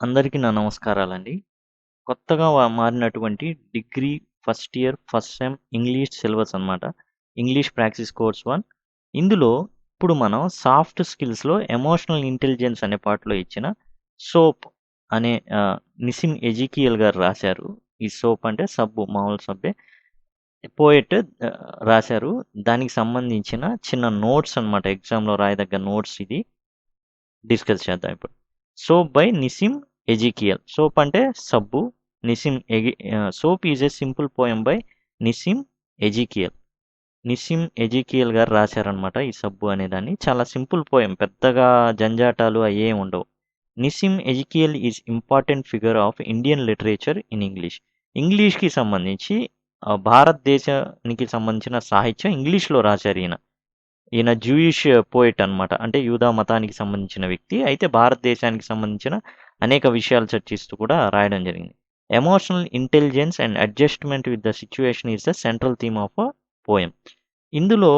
అందరికీ నా నమస్కారాలండి. కొత్తగా మారినటువంటి degree first year, first sem English syllabus అనమాట. English practice course 1. ఇందులో ఇప్పుడు మనం సాఫ్ట్ స్కిల్స్‌లో ఎమోషనల్ ఇంటెలిజెన్స్ అనే పార్ట్‌లో ఇచ్చిన సోప్ అనే నిసిమ్ ఎజికియల్ గారు రాశారు. ఈ సోప్ అంటే సబ్బు, మామూలు సబ్బే. పోయెట్ రాశారు. దానికి సంబంధించిన చిన్న నోట్స్ అనమాట. ఎగ్జామ్‌లో రాయదగ్గ నోట్స్ ఇది. డిస్కస్ చేద్దాం ఇప్పుడు. Soap by Nissim Ezekiel. Soap అంటే సబ్బు. Soap is a simple poem by Nissim Ezekiel. Nissim Ezekiel గారు రాశారనమాట ఈ సబ్బు అనేదాన్ని. చాలా సింపుల్ పోయమ్. పెద్దగా జంజాటాలు అయ్యేం ఉండవు. Nissim Ezekiel is important figure of Indian literature in English. ఇంగ్లీష్‌కి సంబంధించి భారతదేశానికి సంబంధించిన సాహిత్యం ఇంగ్లీష్‌లో రాశారు ఈయన. ఈయన జూయిష్ పోయెట్ అనమాట. అంటే యూదా మతానికి సంబంధించిన వ్యక్తి. అయితే భారతదేశానికి సంబంధించిన అనేక విషయాలు చర్చిస్తూ కూడా రాయడం జరిగింది. Emotional intelligence and adjustment with the situation is the central theme of a poem. ఇందులో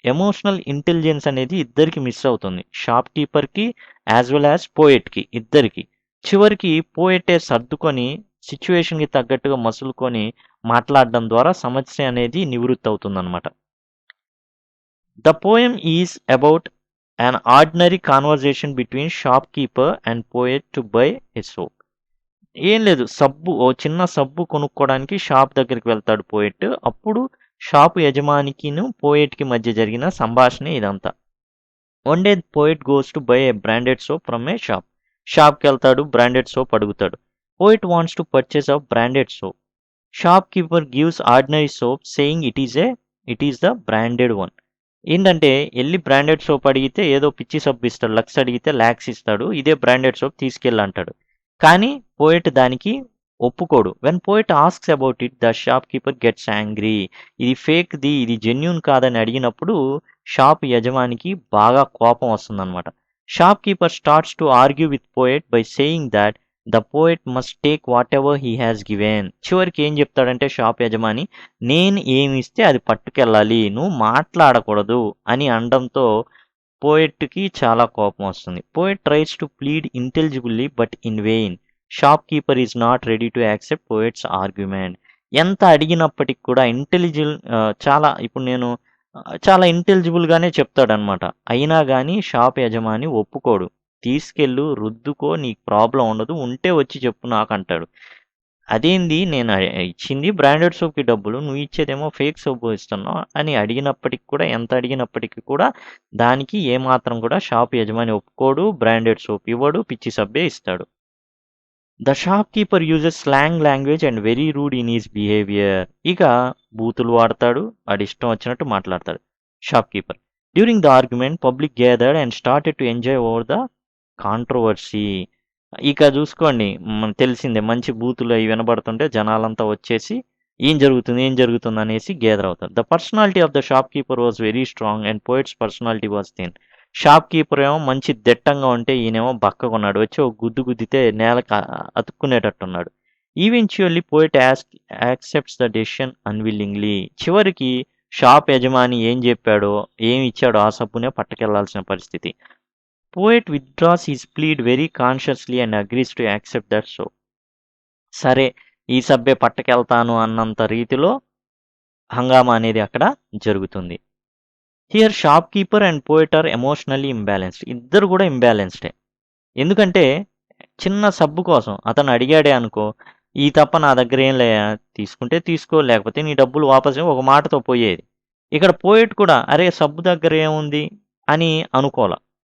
ఎమోషనల్ ఇంటెలిజెన్స్ అనేది ఇద్దరికి మిస్ అవుతుంది. షాప్ కీపర్‌కి యాజ్ వెల్ యాజ్ పోయెట్‌కి ఇద్దరికి. చివరికి పోయెటే సర్దుకొని సిచ్యువేషన్‌కి తగ్గట్టుగా మసులుకొని మాట్లాడడం ద్వారా సమస్య అనేది నివృత్తి అవుతుందన్నమాట. The poem is about an ordinary conversation between shopkeeper and poet to buy a soap. ఏం లేదు, చిన్న సబ్బు కొనుక్కోవడానికి షాప్ దగ్గరికి వెళ్తాడు పోయెట్. అప్పుడు షాపు యజమానికిను పోయెట్‌కి మధ్య జరిగిన సంభాషణే ఇదంతా. One day poet goes to buy A branded soap from A shop. షాప్‌కి వెళ్తాడు, బ్రాండెడ్ సోప్ అడుగుతాడు. Poet wants to purchase a branded soap. Shop keeper gives ordinary soap saying it is the branded one. ఏంటంటే ఎళ్లి branded soap అడిగితే ఏదో పిచ్చి సబ్బు ఇస్తాడు. లక్స్ అడిగితే లాక్స్ ఇస్తాడు. ఇదే బ్రాండెడ్ సోప్ తీసుకెళ్ళు అంటాడు. కానీ పోయెట్ దానికి ఒప్పుకోడు. When poet asks about it the shop keeper gets angry. ఇది ఫేక్‌ది, ఇది జెన్యూన్ కాదని అడిగినప్పుడు షాప్ యజమానికి బాగా కోపం వస్తుందన్నమాట. Shop keeper starts to argue with poet by saying that the poet must take whatever he has given. చివరికి ఏం చెప్తాడంటే షాప్ యజమాని, నేను ఏమిస్తే అది పట్టుకెళ్ళాలి, నువ్వు మాట్లాడకూడదు అని అనడంతో పోయెట్‌కి చాలా కోపం వస్తుంది. Poet tries to plead intelligibly but in vain. Shop keeper is not ready to accept poet's argument. ఎంత అడిగినప్పటికి కూడా చాలా ఇప్పుడు నేను చాలా ఇంటెలిజిబుల్‌గానే చెప్తాడనమాట. అయినా గానీ షాప్ యజమాని ఒప్పుకోడు. తీసుకెళ్ళు, రుద్దుకో, నీకు ప్రాబ్లమ్ ఉండదు. ఉంటే వచ్చి చెప్పు నాకంటాడు. అదేంది, నేను ఇచ్చింది బ్రాండెడ్ సోప్‌కి డబ్బులు. నువ్వు ఇచ్చేదేమో ఫేక్ సోప్ ఇస్తున్నావు అని అడిగినప్పటికి కూడా, ఎంత అడిగినప్పటికి కూడా దానికి ఏమాత్రం కూడా షాప్ యజమాని ఒప్పుకోడు. బ్రాండెడ్ సోప్ ఇవ్వడు. పిచ్చి సబ్బే ఇస్తాడు. The shopkeeper uses slang language and very rude in his behaviour. ఇక బూతులు వాడతాడు. వాడిష్టం వచ్చినట్టు మాట్లాడతాడు shopkeeper. During the argument public gathered and started to enjoy over the controversy. ఇక చూసుకోండి, తెలిసిందే, మంచి బూతులు అవి వినబడుతుంటే జనాలంతా వచ్చేసి ఏం జరుగుతుంది అనేసి గ్యాదర్ అవుతారు. The personality of the shop keeper was very strong and poets personality was thin. Shop keeper ఏమో మంచి దిట్టంగా ఉంటే ఈయనేమో బక్కగున్నాడు. వచ్చి ఒక గుద్దు గుద్దితే నేలకు అతుక్కునేటట్టున్నాడు. Eventually poet accepts the decision unwillingly. చివరికి షాప్ యజమాని ఏం చెప్పాడో, ఏమి ఇచ్చాడో ఆ సబ్బునే పట్టుకెళ్లాల్సిన పరిస్థితి. Poet withdraws his plead very consciously and agrees to accept that soap. సరే, ఈ సబ్బే పట్టుకెళ్తాను అన్నంత రీతిలో హంగామా అనేది అక్కడ జరుగుతుంది. Here shopkeeper and poet are emotionally imbalanced. ఇద్దరు కూడా ఇంబ్యాలెన్స్డే. ఎందుకంటే చిన్న సబ్బు కోసం అతను అడిగాడే అనుకో, ఈ తప్ప నా దగ్గర ఏం లే, తీసుకుంటే తీసుకో, లేకపోతే నీ డబ్బులు వాపసు ఒక మాటతో పోయేది. ఇక్కడ పోయెట్ కూడా అరే సబ్బు దగ్గర ఏముంది అని అనుకోల.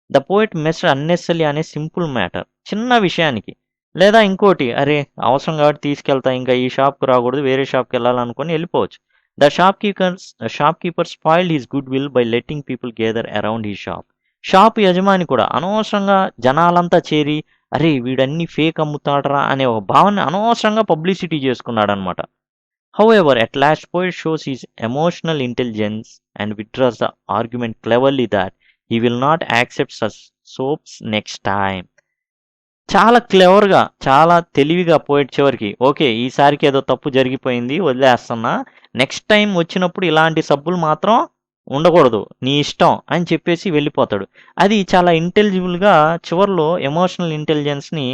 ద పోయెట్ మెస్డ్ అన్నెసెసరీ అనే సింపుల్ మ్యాటర్. చిన్న విషయానికి. లేదా ఇంకోటి, అరే అవసరం కాబట్టి తీసుకెళ్తా, ఇంకా ఈ షాప్‌కి రాకూడదు, వేరే షాప్‌కి వెళ్ళాలనుకొని వెళ్ళిపోవచ్చు. Shop keeper spoiled his good will buy letting people gather around his shop. Shop యజమాని కూడా అనవసరంగా జనాలంతా చేరి, అరే వీడన్నీ ఫేక్ అమ్ముతాడురా అనే ఒక భావన అనవసరంగా publicity చేసుకున్నాడనమాట. However, at last poet shows his emotional intelligence and withdraws the argument cleverly that he will not accept such soaps next time. చాలా క్లెవర్‌గా, చాలా తెలివిగా పోయెట్ చివరికి, ఓకే, ఈసారికి ఏదో తప్పు జరిగిపోయింది, వదిలేస్తున్నా. నెక్స్ట్ టైమ్ వచ్చినప్పుడు ఇలాంటి సబ్బులు మాత్రం ఉండకూడదు. నీ ఇష్టం అని చెప్పేసి వెళ్ళిపోతాడు. అది చాలా ఇంటెలిజిబుల్‌గా చివర్లో ఎమోషనల్ ఇంటెలిజెన్స్‌ని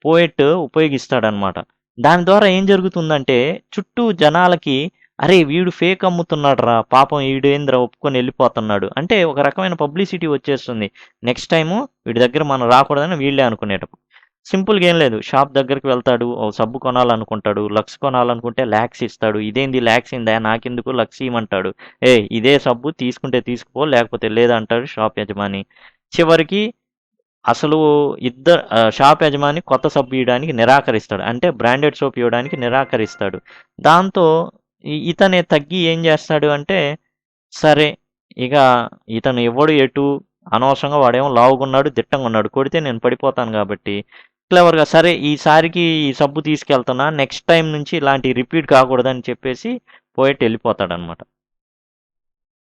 పోయెట్ ఉపయోగిస్తాడనమాట. దాని ద్వారా ఏం జరుగుతుందంటే చుట్టూ జనాలకి అరే! వీడు ఫేక్ అమ్ముతున్నాడురా! పాపం ఈడేందిరా ఒప్పుకొని ఎళ్ళిపోతున్నాడు. అంటే ఒక రకమైన పబ్లిసిటీ వచ్చేస్తుంది. నెక్స్ట్ టైము వీడి దగ్గర మనం రాకూడదని వీళ్ళే అనుకునేటప్పుడు. సింపుల్‌గా ఏం లేదు. షాప్ దగ్గరికి వెళ్తాడు. ఓ సబ్బు కొనాలనుకుంటాడు. లక్స్ కొనాలనుకుంటే లాక్స్ ఇస్తాడు. ఇదేంది లాక్స్ ఏందా? నాకెందుకు లక్స్ ఇయ్యమంటాడు. ఏయ్! ఇదే సబ్బు తీసుకుంటే తీసుకుపో లేకపోతే లేదంటాడు షాప్ యజమాని. చివరికి అసలు షాప్ యజమాని కొత్త సబ్బు ఇయ్యడానికి నిరాకరిస్తాడు. అంటే బ్రాండెడ్ సోప్ ఇవ్వడానికి నిరాకరిస్తాడు. దాంతో ఇతనే తగ్గి ఏం చేస్తాడు అంటే, సరే ఇక ఇతను ఇవ్వడు ఎటు అనవసరంగా వాడేమో లావుగున్నాడు, దిట్టంగున్నాడు. కొడితే నేను పడిపోతాను కాబట్టి క్లెవర్‌గా సరే ఈసారికి ఈ సబ్బు తీసుకెళ్తున్నా. నెక్స్ట్ టైమ్ నుంచి ఇలాంటివి రిపీట్ కాకూడదని చెప్పేసి పోయెట్ ఎళ్ళిపోతాడనమాట.